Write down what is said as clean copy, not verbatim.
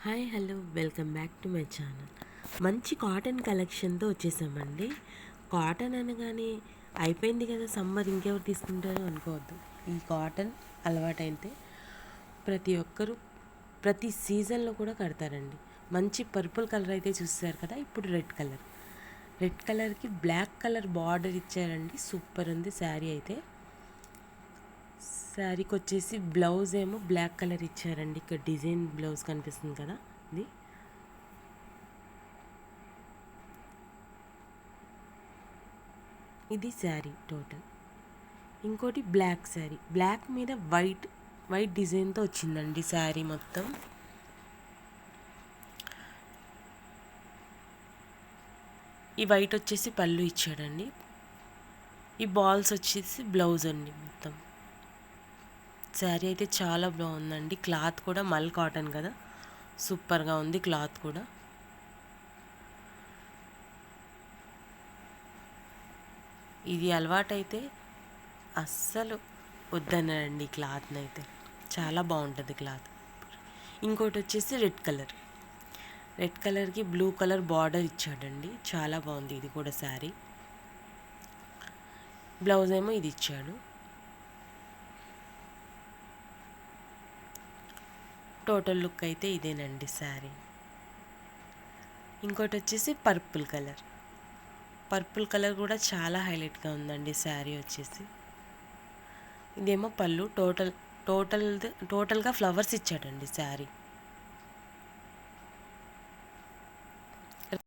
Hi hello welcome back to my channel. మంచి cotton కలెక్షన్తో వచ్చేసామండి. Cotton అనగానే అయిపోయింది కదా సమ్మర్, ఇంకెవరు తీసుకుంటారో అనుకోవద్దు. ఈ కాటన్ అలవాటైతే ప్రతి ఒక్కరూ ప్రతి సీజన్లో కూడా కడతారండి. మంచి పర్పుల్ కలర్ అయితే చూస్తారు కదా, ఇప్పుడు రెడ్ కలర్కి బ్లాక్ కలర్ బార్డర్ ఇచ్చారండి. సూపర్ ఉంది శారీ అయితే. శారీకి వచ్చేసి బ్లౌజ్ ఏమో బ్లాక్ కలర్ ఇచ్చారండి. ఇక్కడ డిజైన్ బ్లౌజ్ కనిపిస్తుంది కదా, ఇది శారీ టోటల్. ఇంకోటి బ్లాక్ శారీ, బ్లాక్ మీద వైట్ డిజైన్తో వచ్చిందండి శారీ మొత్తం. ఈ వైట్ వచ్చేసి పళ్ళు ఇచ్చాడండి. ఈ బాల్స్ వచ్చేసి బ్లౌజ్ అండి మొత్తం. శారీ అయితే చాలా బాగుందండి. క్లాత్ కూడా మల్ కాటన్ కదా, సూపర్గా ఉంది క్లాత్ కూడా. ఇది అలవాటైతే అస్సలు వద్దనండి క్లాత్ని అయితే, చాలా బాగుంటుంది క్లాత్. ఇంకోటి వచ్చేసి రెడ్ కలర్కి బ్లూ కలర్ బార్డర్ ఇచ్చాడండి. చాలా బాగుంది ఇది కూడా శారీ. బ్లౌజ్ ఏమో ఇది ఇచ్చాడు. టోటల్ లుక్ అయితే ఇదేనండి శారీ. ఇంకోటి వచ్చేసి పర్పుల్ కలర్ కూడా చాలా హైలైట్గా ఉందండి శారీ వచ్చేసి. ఇదేమో పళ్ళు టోటల్గా ఫ్లవర్స్ ఇచ్చాడండి శారీ.